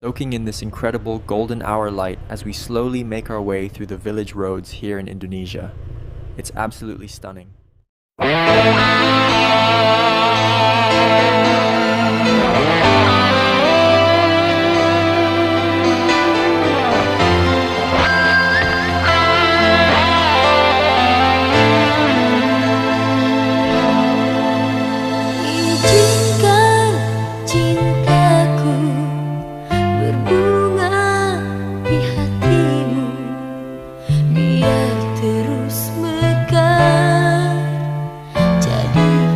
soaking in this incredible golden hour light as we slowly make our way through the village roads here in Indonesia. It's absolutely stunning. Izinkan cintaku berbunga di hatimu, biar terus mekar jadi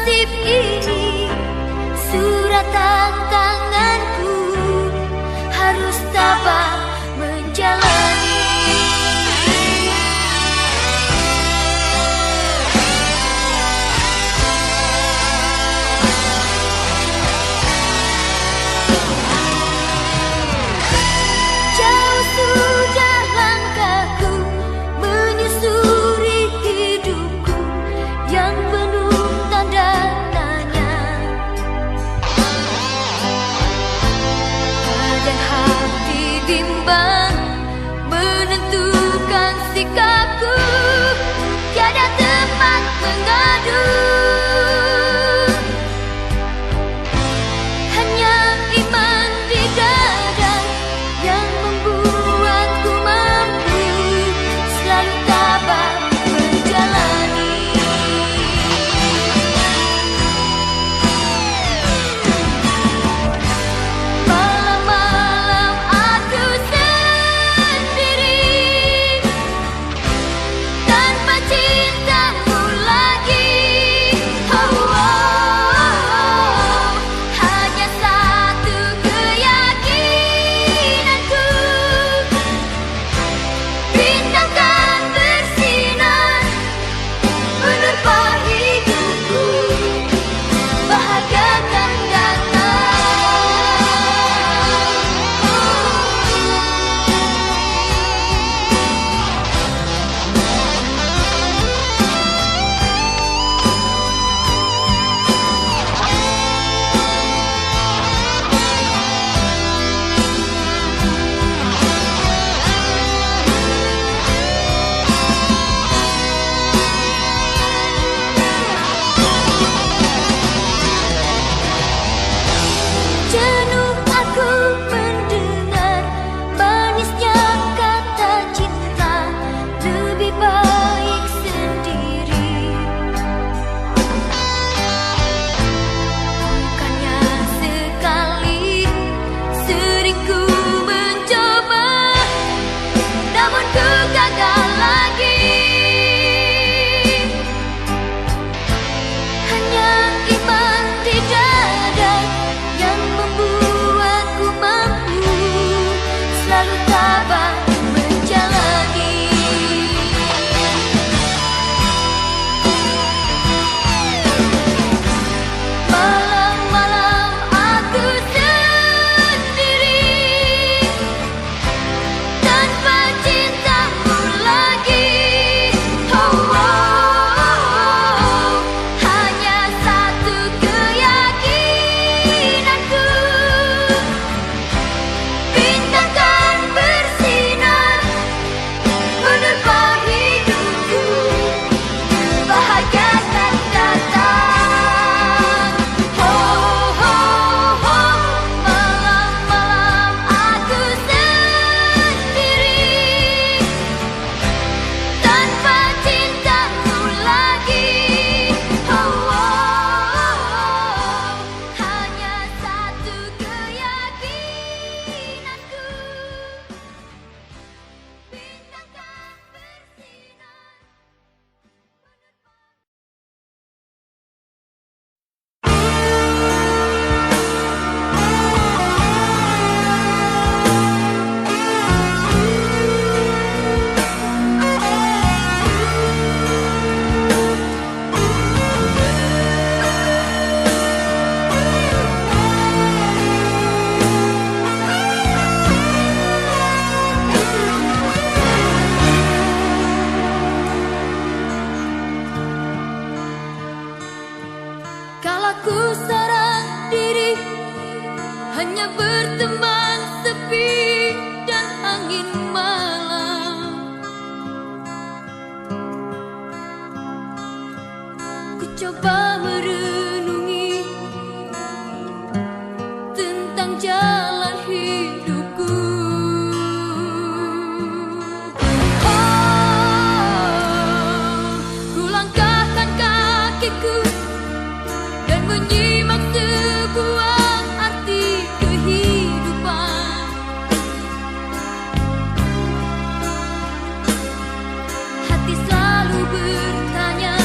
nasib ini, suratan tanganku harus tabah menjalani. Jauh sudah langkahku menyusuri hidupku yang penuh tanda tanya. Badan hati bimbang menentukan sikapku, tiada tempat mengadu. Hanya iman di dada yang membuatku mampu selalu tabah menjalani. Malam-malam aku sendiri tanpa cintamu lagi. Oh, oh, hanya satu keyakinanku, bintang kan bersinar menerpa hidupku, bahagia kan datang. Jenuh aku mendengar manisnya kata cinta, lebih baik sendiri. Bukannya sekali, sering ku mencoba, namun ku gagal lagi. Hanya iman di dada yang membuatku mampu selalu tabah menjalani. Malam-malam aku sendiri tanpa cintamu lagi. Oh, oh, hanya satu keyakinanku, bintang kan bersinar menerpa hidupku, bahagia kan datang. Oh, oh, oh, malam-malam aku sendiri tanpa cintamu lagi. Oh, oh, hanya satu keyakinanku, bintang kan bersinar. Kala ku seorang diri, hanya berteman sepi dan angin malam. Ku coba merenungi tentang jalan hidupku. Oh, ku langkahkan kakiku dan menyimak sebuah arti kehidupan. Hati selalu bertanya,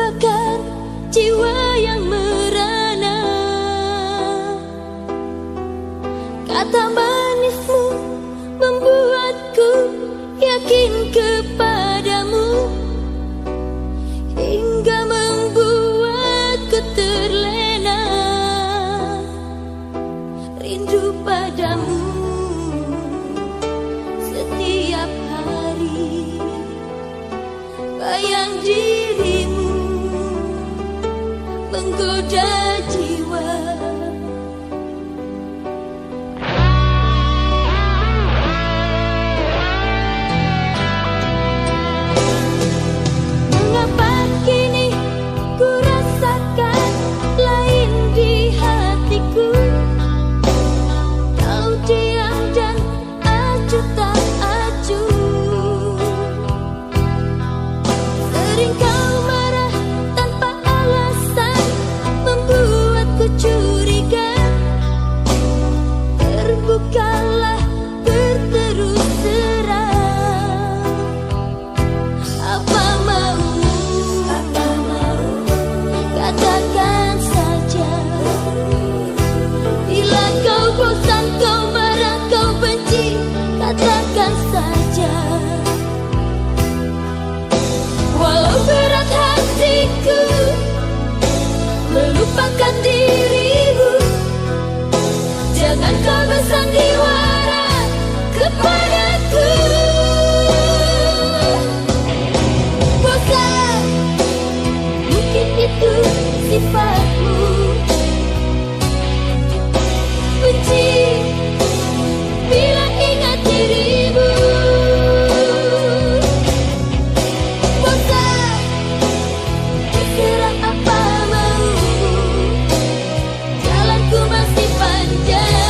membakar jiwa yang merana. Kata manismu membuatku yakin kepadamu, hingga membuatku terlena rindu padamu. Setiap hari bayang dirimu menggoda jiwa. Mengapa kini ku rasakan lain di hatiku? Kau diam dan acuh tak acuh. Sering kau marah tanpa alasan, membuatku curiga. Terbukalah berterus terang. Apa maumu? Katakan saja. Bila kau bosan, kau marah, kau benci, katakan saja. Walau berat hatiku melupakan dirimu, jangan kau bersandiwara kepadaku. Bosan, mungkin itu sifatmu. Benci bila ingat dirimu. Bosan, terserah apa maumu, jalanku masih panjang.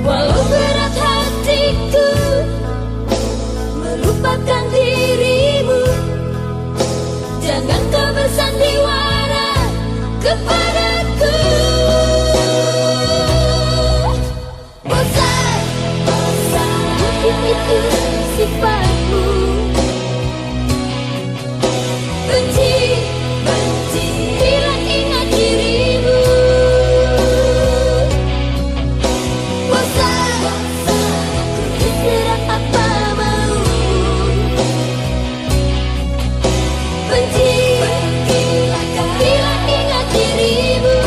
Walau berat hatiku melupakan dirimu, jangan kau bersandiwara kepadaku. Bosan, mungkin itu sifatmu. Benci bila ingat dirimu. Bosan, terserah apa maumu. Benci bila ingat dirimu.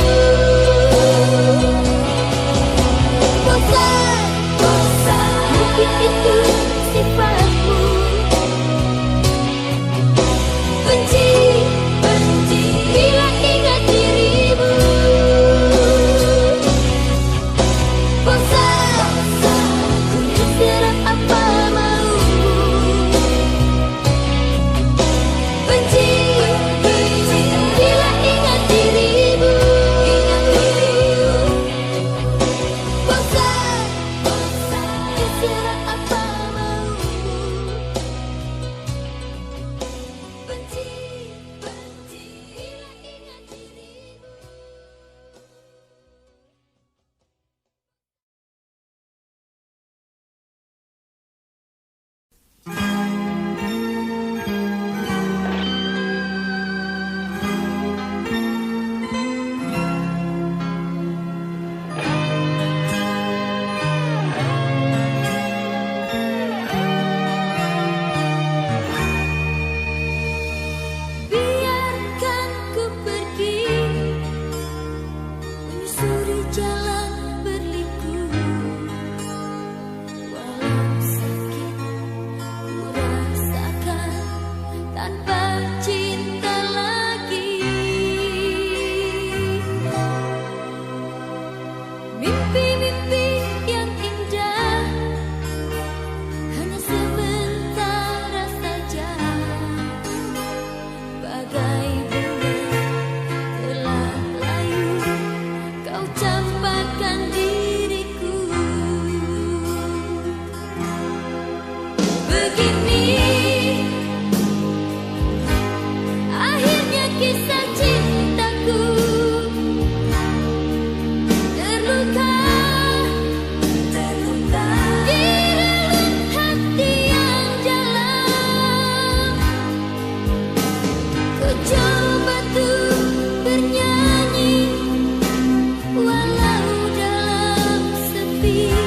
Bosan, mungkin itu sifatmu. coba tuh bernyanyi walau dalam sepi.